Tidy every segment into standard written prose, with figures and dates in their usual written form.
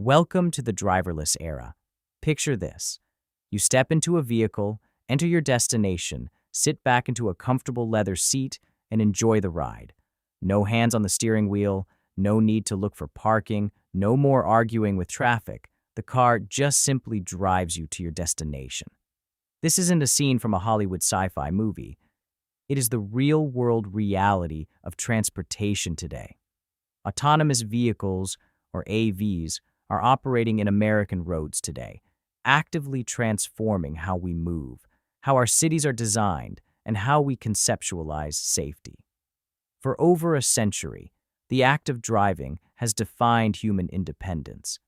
Welcome to the driverless era. Picture this. You step into a vehicle, enter your destination, sit back into a comfortable leather seat, and enjoy the ride. No hands on the steering wheel, no need to look for parking, no more arguing with traffic. The car just simply drives you to your destination. This isn't a scene from a Hollywood sci-fi movie. It is the real-world reality of transportation today. Autonomous vehicles, or AVs, are operating in American roads today, actively transforming how we move, how our cities are designed, and how we conceptualize safety. For over a century, the act of driving has defined human independence.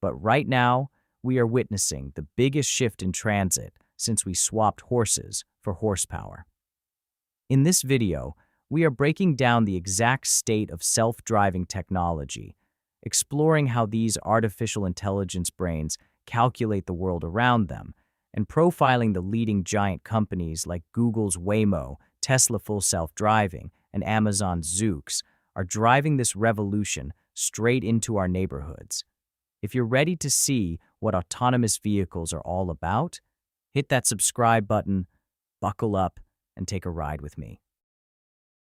But right now, we are witnessing the biggest shift in transit since we swapped horses for horsepower. In this video, we are breaking down the exact state of self-driving technology, exploring how these artificial intelligence brains calculate the world around them, and profiling the leading giant companies like Google's Waymo, Tesla Full Self-Driving, and Amazon's Zoox are driving this revolution straight into our neighborhoods. If you're ready to see what autonomous vehicles are all about, hit that subscribe button, buckle up, and take a ride with me.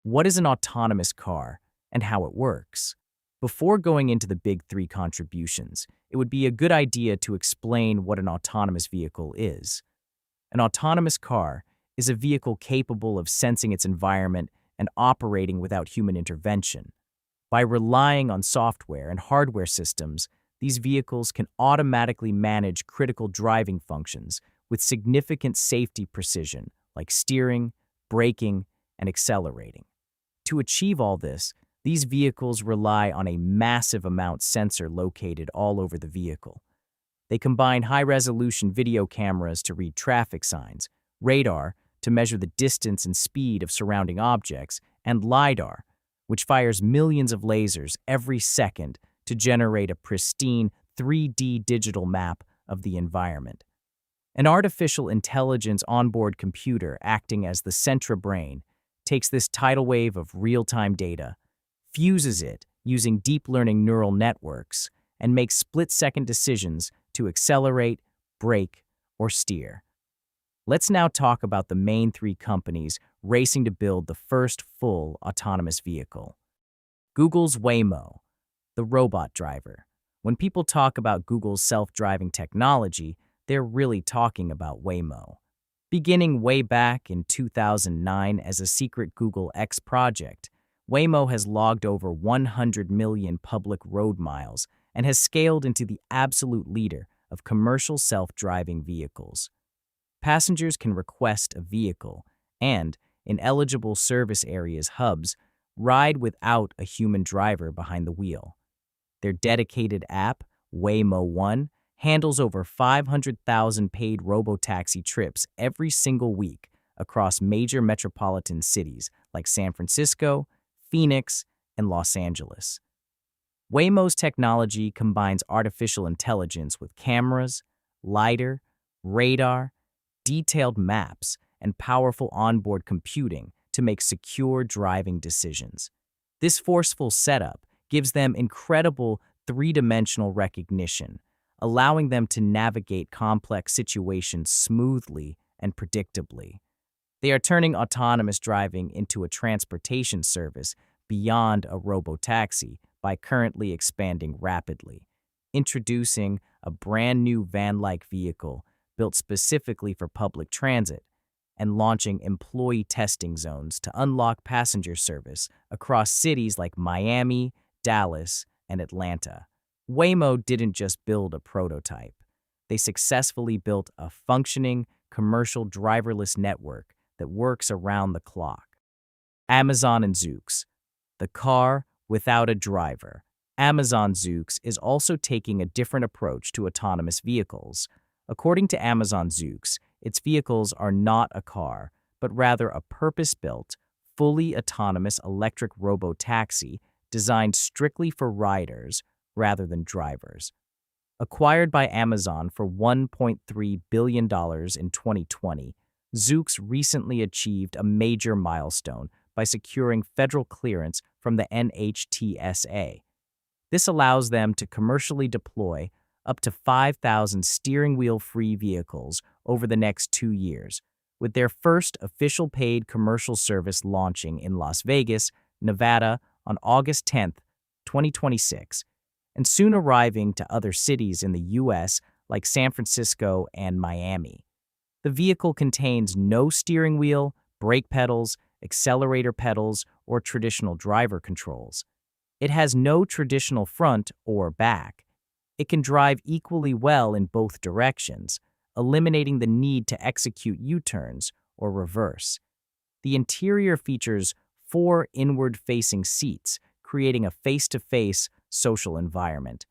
What is an autonomous car and how it works? Before going into the big three contributions, it would be a good idea to explain what an autonomous vehicle is. An autonomous car is a vehicle capable of sensing its environment and operating without human intervention. By relying on software and hardware systems, these vehicles can automatically manage critical driving functions with significant safety precision, like steering, braking, and accelerating. To achieve all this, these vehicles rely on a massive amount sensor located all over the vehicle. They combine high-resolution video cameras to read traffic signs, radar to measure the distance and speed of surrounding objects, and LiDAR, which fires millions of lasers every second to generate a pristine 3D digital map of the environment. An artificial intelligence onboard computer acting as the central brain takes this tidal wave of real-time data, fuses it using deep learning neural networks, and makes split-second decisions to accelerate, brake, or steer. Let's now talk about the main three companies racing to build the first full autonomous vehicle. Google's Waymo, the robot driver. When people talk about Google's self-driving technology, they're really talking about Waymo. Beginning way back in 2009 as a secret Google X project, Waymo has logged over 100 million public road miles and has scaled into the absolute leader of commercial self-driving vehicles. Passengers can request a vehicle and, in eligible service areas hubs, ride without a human driver behind the wheel. Their dedicated app, Waymo One, handles over 500,000 paid robotaxi trips every single week across major metropolitan cities like San Francisco, Phoenix, and Los Angeles. Waymo's technology combines artificial intelligence with cameras, LiDAR, radar, detailed maps, and powerful onboard computing to make secure driving decisions. This forceful setup gives them incredible three-dimensional recognition, allowing them to navigate complex situations smoothly and predictably. They are turning autonomous driving into a transportation service beyond a robotaxi by currently expanding rapidly, introducing a brand new van-like vehicle built specifically for public transit, and launching employee testing zones to unlock passenger service across cities like Miami, Dallas, and Atlanta. Waymo didn't just build a prototype. They successfully built a functioning, commercial driverless network that works around the clock. Amazon and Zoox, the car without a driver. Amazon Zoox is also taking a different approach to autonomous vehicles. According to Amazon Zoox, its vehicles are not a car, but rather a purpose-built, fully autonomous electric robotaxi designed strictly for riders rather than drivers. Acquired by Amazon for $1.3 billion in 2020, Zoox recently achieved a major milestone by securing federal clearance from the NHTSA. This allows them to commercially deploy up to 5,000 steering wheel-free vehicles over the next 2 years, with their first official paid commercial service launching in Las Vegas, Nevada on August 10, 2026, and soon arriving to other cities in the U.S. like San Francisco and Miami. The vehicle contains no steering wheel, brake pedals, accelerator pedals, or traditional driver controls. It has no traditional front or back. It can drive equally well in both directions, eliminating the need to execute U-turns or reverse. The interior features 4 inward-facing seats, creating a face-to-face social environment.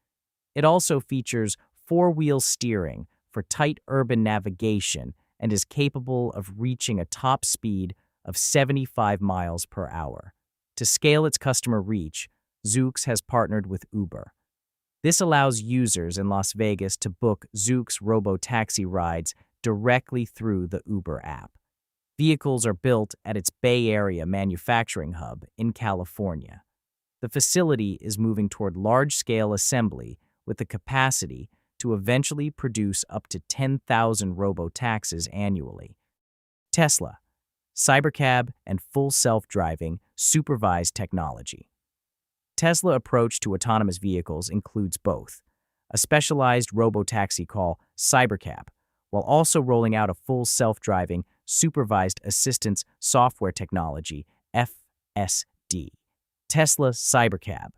It also features 4-wheel steering for tight urban navigation and is capable of reaching a top speed of 75 miles per hour. To scale its customer reach, Zoox has partnered with Uber. This allows users in Las Vegas to book Zoox Robotaxi rides directly through the Uber app. Vehicles are built at its Bay Area manufacturing hub in California. The facility is moving toward large-scale assembly with the capacity to eventually produce up to 10,000 robotaxis annually. Tesla, Cybercab, and full self-driving supervised technology. Tesla's approach to autonomous vehicles includes both a specialized robotaxi called Cybercab, while also rolling out a full self-driving supervised assistance software technology, FSD. Tesla Cybercab.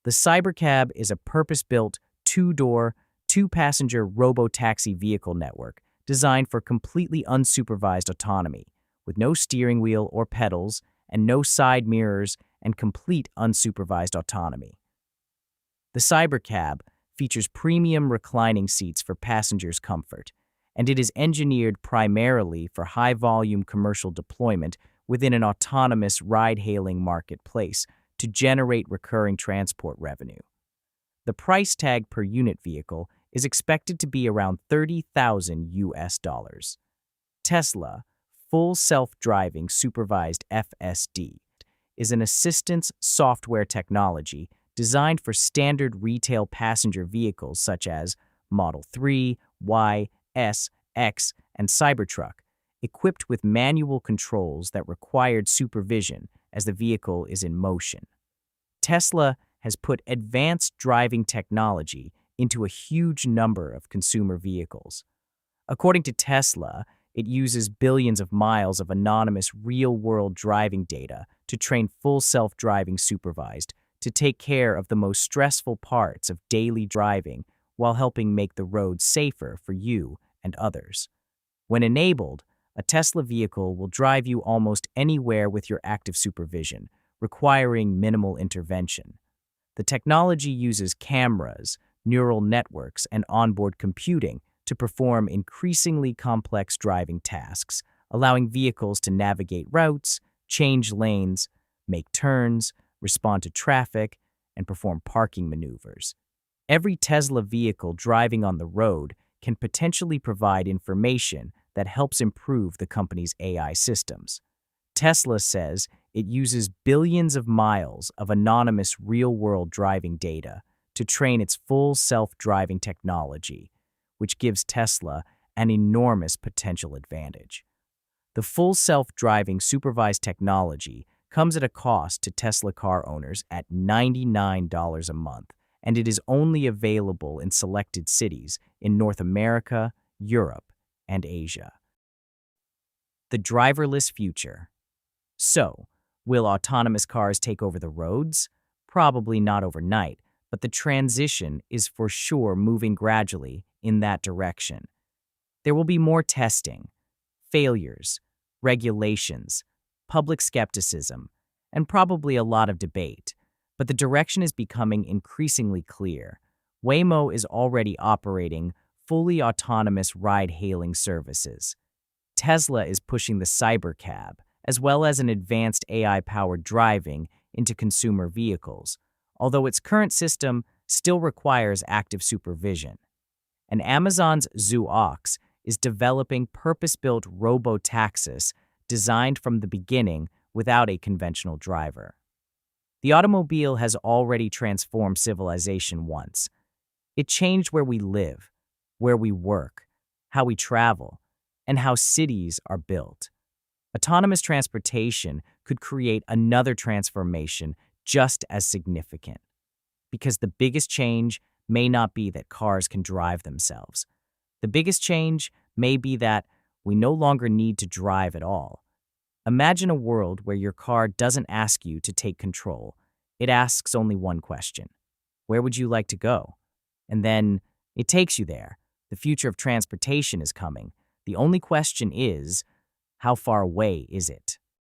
The Cybercab is a purpose-built, 2-door, 2-passenger robotaxi vehicle network designed for completely unsupervised autonomy, with no steering wheel or pedals and no side mirrors and complete unsupervised autonomy. The Cybercab features premium reclining seats for passengers' comfort, and it is engineered primarily for high-volume commercial deployment within an autonomous ride-hailing marketplace to generate recurring transport revenue. The price tag per unit vehicle is expected to be around $30,000. Tesla Full Self-Driving Supervised FSD is an assistance software technology designed for standard retail passenger vehicles such as Model 3, Y, S, X, and Cybertruck, equipped with manual controls that required supervision as the vehicle is in motion. Tesla has put advanced driving technology into a huge number of consumer vehicles. According to Tesla, it uses billions of miles of anonymous real-world driving data to train full self-driving supervised to take care of the most stressful parts of daily driving while helping make the road safer for you and others. When enabled, a Tesla vehicle will drive you almost anywhere with your active supervision, requiring minimal intervention. The technology uses cameras, neural networks, and onboard computing to perform increasingly complex driving tasks, allowing vehicles to navigate routes, change lanes, make turns, respond to traffic, and perform parking maneuvers. Every Tesla vehicle driving on the road can potentially provide information that helps improve the company's AI systems. Tesla says it uses billions of miles of anonymous real-world driving data to train its full self-driving technology, which gives Tesla an enormous potential advantage. The full self-driving supervised technology comes at a cost to Tesla car owners at $99 a month, and it is only available in selected cities in North America, Europe, and Asia. The driverless future. So, will autonomous cars take over the roads? Probably not overnight, but the transition is for sure moving gradually in that direction. There will be more testing, failures, regulations, public skepticism, and probably a lot of debate, but the direction is becoming increasingly clear. Waymo is already operating fully autonomous ride-hailing services. Tesla is pushing the Cybercab, as well as an advanced AI-powered driving into consumer vehicles, although its current system still requires active supervision. And Amazon's Zoox is developing purpose-built robotaxis designed from the beginning without a conventional driver. The automobile has already transformed civilization once. It changed where we live, where we work, how we travel, and how cities are built. Autonomous transportation could create another transformation just as significant. Because the biggest change may not be that cars can drive themselves. The biggest change may be that we no longer need to drive at all. Imagine a world where your car doesn't ask you to take control. It asks only one question. Where would you like to go? And then it takes you there. The future of transportation is coming. The only question is, how far away is it?